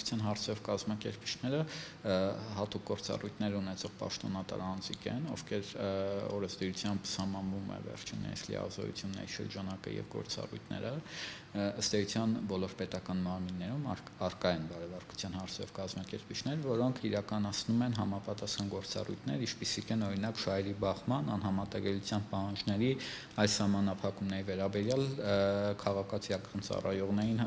բարեվարկության հարցերով կազմակերպիչները հատուկ գործառույթներ ունեցող պաշտոնատար անձիկ են, ովքեր օրենսդրությամբ սահմանվում է վերջիններս լիազորությունների շրջանակը եւ գործառույթները, ըստ էության բոլոր պետական մարմիններում առկա են բարեվարկության հարցերով կազմակերպիչներ, որոնք իրականացնում են համապատասխան գործառույթներ, ինչպիսիք են օրինակ շահերի բախման, անհամատեղելիության պահանջների, այս սահմանափակումների վերաբերյալ քաղաքացիական ծառայողներին,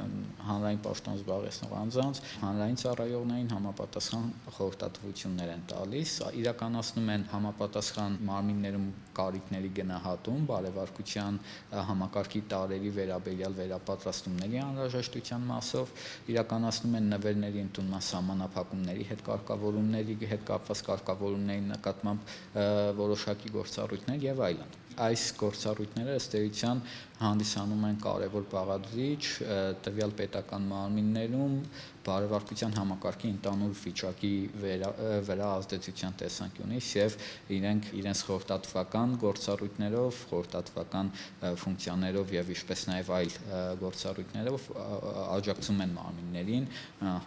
հանրային պաշտոն զբաղեցնող անձանց, հանրային ծառայողներին համապատասխան խորհրդատվություններ են տալիս, իրականացնում են համապատասխան մարմիններում կարիքների գնահատում, բարեվարկության համակարգի տարերի վերաբերյալ վերապատրաստումների անհրաժեշտության մասով, իրականացնում են նվերների ընդունման սահմանափակումների հետ կարգավորումների հետ կապված կարգավորումների նկատմամբ որոշակի գործառույթներ եւ այլն։ Այս գործառույթները ըստ էության հանդիսանում են կարևոր բաղադրիչ տվյալ պետական մարմիններում բարեվարկության համակարգի ընդհանուր վիճակի վրա ազդեցության տեսանկյունից եւ իրենց խորհրդատվական գործառույթներով, խորհրդատվական ֆունկցիաներով եւ ինչպես նաեւ այլ գործառույթներով աջակցում են մարմիններին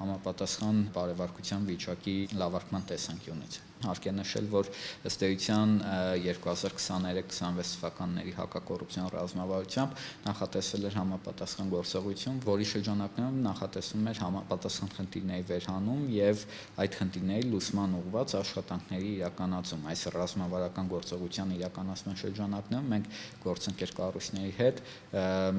համապատասխան բարեվարկության վիճակի լավարկման տեսանկյունից։ Հարկ է նշել, որ ըստ էության 2023-26 թվականների հակակոռուպցիոն ռազմավարությամբ նախատեսվել էր համապատասխան գործողություն, որի շրջանակներում նախատեսվում էր համապատասխան խնդիրների վերհանում եւ այդ խնդիրների լուծման ուղղված աշխատանքների իրականացում։ Այս ռազմավարական գործողության իրականացման շրջանակներում մենք գործընկեր կառույցների հետ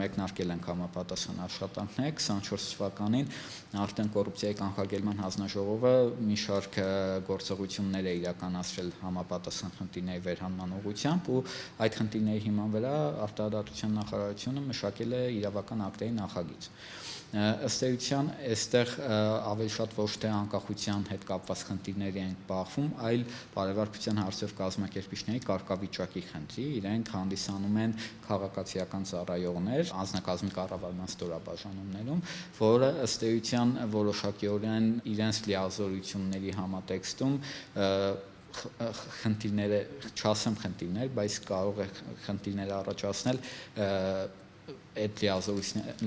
մեկնարկել ենք համապատասխան աշխատանքներ 24 թվականին արդեն կոռուպցիայի կանխարգելման հանձնաժողովը մի շարք գործողություններ է իրականացրել համապատասխան խնդիրների վերհանման ուղղությամբ ու այդ խնդիրների հիման վրա արտադրության նախարարությունը մշակել է իրավական ակտերի նախագիծ։ Ըստ էության այստեղ ավելի շատ ոչ թե անկախության հետ կապված խնդիրների են բախվում, այլ բարեվարկության հարցերով կազմակերպիչների կարգավիճակի խնդրի, իրենք հանդիսանում են քաղաքացիական ծառայողներ անձնակազմի կառավարման ստորաբաժանումներում, որը ըստ էության որոշակիորեն իրենց լիազորությունների համատեքստում խնդիրները, չասեմ խնդիրներ, բայց կարող է խնդիրներ առաջացնել այդ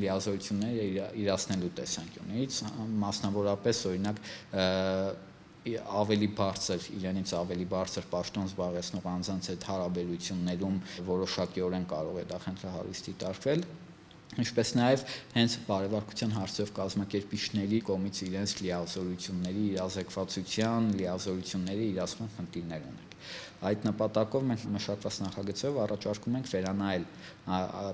լիազորությունները իրացնելու տեսանկյունից, մասնավորապես օրինակ իրենից ավելի բարձր պաշտոն զբաղեցնող անձանց հետ հարաբերություններում որոշակիորեն կարող է դա խնդրահարույց դիտարկվել, ինչպես նաև հենց բարեվարկության հարցերով կազմակերպիչների կողմից իրենց լիազորությունների իրազեկվածության, լիազորությունների իրացման խնդիրներ ունենք։ Այդ նպատակով մենք մշակված նախագծով առաջարկում ենք վերանայել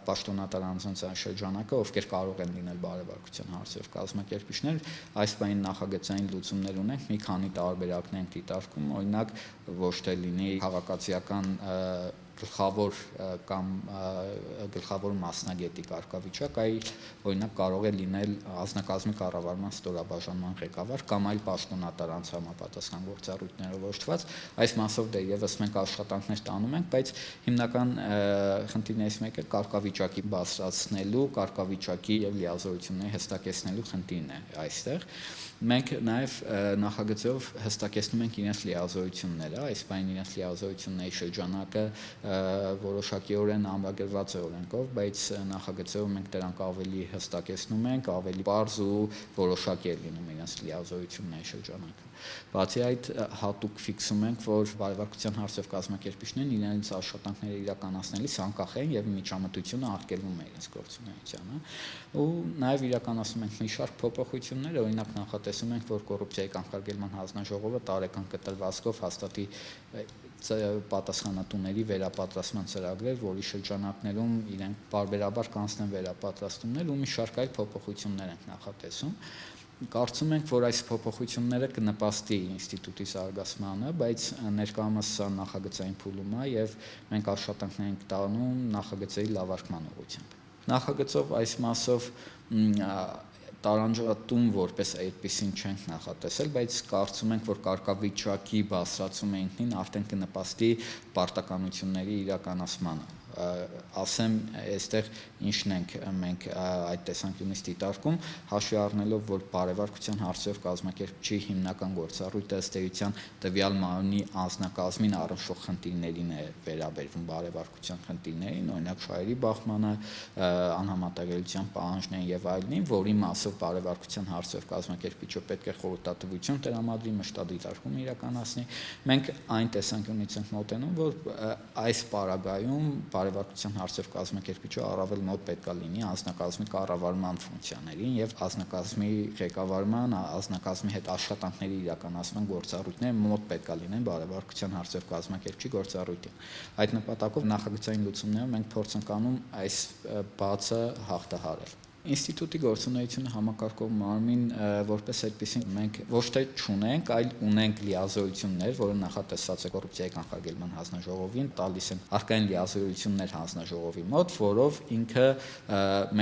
պաշտոնատար անձանց այն շրջանակը, ովքեր կարող են լինել բարեվարկության հարցերով կազմակերպիչներ, այս բանի նախագծային լուծումներ ունենք, մի քանի տարբերակներ ենք դիտարկում, օրինակ ոչ թե լինի քաղաքացիական գլխավոր մասնագետի կարգավիճակ, այլ օրինակ կարող է լինել անձնակազմի կառավարման ստորաբաժանման ղեկավար կամ այլ պաշտոնատար անձ համապատասխան գործառույթներով օժտված, այս մասով դեռևս մենք աշխատանքներ տանում ենք, բայց հիմնական խնդիրներից մեկը կարգավիճակի բարձրացնելու, կարգավիճակի եւ լիազորությունների հստակեցնելու խնդիրն է այստեղ։ Մենք նաև նախագծով հստակեցնում ենք իրենց լիազորությունները, այս բանին իրենց լիազորությունների շրջանակը որոշակիորեն ամրագրված է օրենքով, բայց նախագծով մենք դրանք ավելի հստակեցնում ենք, ավելի պարզ ու որոշակի է լինում իրենց լիազորությունների շրջանակը։ Բացի այդ, հատուկ ֆիքսում ենք, որ բարեվարկության հարցերով կազմակերպիչներն իրենց աշխատանքները իրականացնելիս անկախ են եւ միջամտությունը արգելվում է իրենց գործունեությանը, ու նաև իրականացնում ենք մի շարք փոփոխություններ, օրինակ նախատեսում ենք, որ կոռուպցիայի կանխարգելման հանձնաժողովը տարեկան կտրվածքով հաստատի պատասխանատուների վերապատրաստման ծրագրեր, որի շրջանակներում իրենք պարբերաբար կանցնեն վերապատրաստումներ ու մի շարք այլ փոփոխություններ ենք նախատեսում։ Կարծում ենք, որ այս փոփոխությունները կնպաստի ինստիտուտի զարգացմանը, բայց ներկայումս սա նախագծային փուլում է եւ մենք աշխատանքներ ենք տանում նախագծերի լավարկման ուղղությամբ։ Նախագծով այս մասով տարանջատում որպես այդպեսին չենք նախատեսել, բայց կարծում ենք, որ կարգավիճակի բարձրացումը ինքնին արդեն կնպաստի պարտականությունների իրականացմանը ասեմ այստեղ ինչն ենք մենք այդ տեսանկյունից դիտարկում, հաշվի առնելով, որ բարևարկության հարցերով կազմակերպչի հիմնական գործառույթը ըստ էության տվյալ մարմնի անձնակազմին առնչվող խնդիրներին է վերաբերվում, բարևարկության խնդիրներին, օրինակ շահերի բախմանը, անհամատեղելիության պահանջներին եւ այլնին, որի մասով բարևարկության հարցերով կազմակերպիչը պետք է խորհրդատվություն տրամադրի, մշտադիտարկում իրականացնի։ Մենք այն տեսանկյունից ենք մոտենում, որ այս պարագայում բարևարկության հարցերով կազմակերպիչը առավել մոտ պետք է լինի անձնակազմի կառավարման ֆունկցիաներին եւ անձնակազմի ղեկավարման, անձնակազմի հետ աշխատանքների իրականացման գործառույթները մոտ պետք է լինեն բարևարկության հարցերով կազմակերպչի գործառույթին։ Այդ նպատակով նախագծային լուծումներով մենք փորձ ենք անում այս բացը հաղթահարել։ Ինստիտուտի գործունեությունը համակարգող մարմին որպես այդպեսին մենք ոչ թե չունենք, այլ ունենք լիազորություններ, որը նախատեսված է կոռուպցիայի կանխարգելման հանձնաժողովին, տալիս են արկային լիազորություններ հանձնաժողովի մոտ, որով ինքը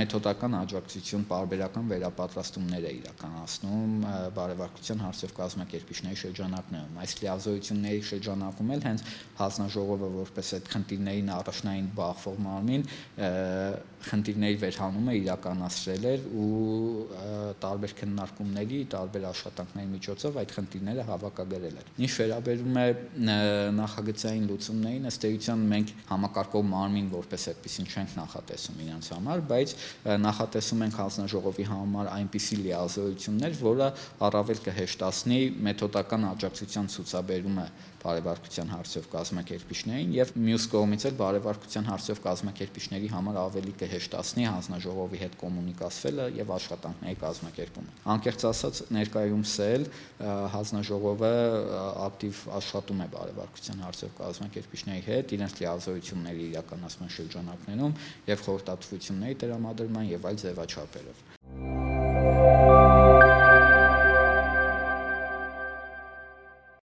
մեթոդական աջակցություն, պարբերական վերապատրաստումներ է իրականացնում բարևարկության հարցերով կազմակերպիչների շրջանակներում։ Այս լիազորությունների շրջանակում էլ հենց հանձնաժողովը որպես այդ խնդիրներին առաջնային բախվող մարմին խնդիրների վերհանումը իրականացրել էր ու տարբեր քննարկումների, տարբեր աշխատանքների միջոցով այդ խնդիրները հավաքագրել էր։ Ինչ վերաբերում է նախագծային լուծումներին, ըստ էության մենք համակարգող մարմին որպես այդպեսին չենք նախատեսում իրենց համար, բայց նախատեսում ենք հանձնաժողովի համար այնպիսի լիազորություններ, որը առավել կհեշտացնի մեթոդական աջակցության ցուցաբերումը բարևարկության հարցերով կազմակերպիչներին եւ մյուս կողմից էլ բարևարկության հարցերով կազմակերպիչների համար ավելի կհեշտացնի հանձնաժողովի հետ կոմունիկացվելը եւ աշխատանքների կազմակերպումը։ Անկեղծ ասած, ներկայումս էլ հանձնաժողովը ակտիվ աշխատում է բարևարկության հարցերով կազմակերպիչների հետ իրենց լիազորությունների իրականացման շրջանակներում եւ խորհրդատվությունների տրամադրման եւ այլ ձևաչափերով։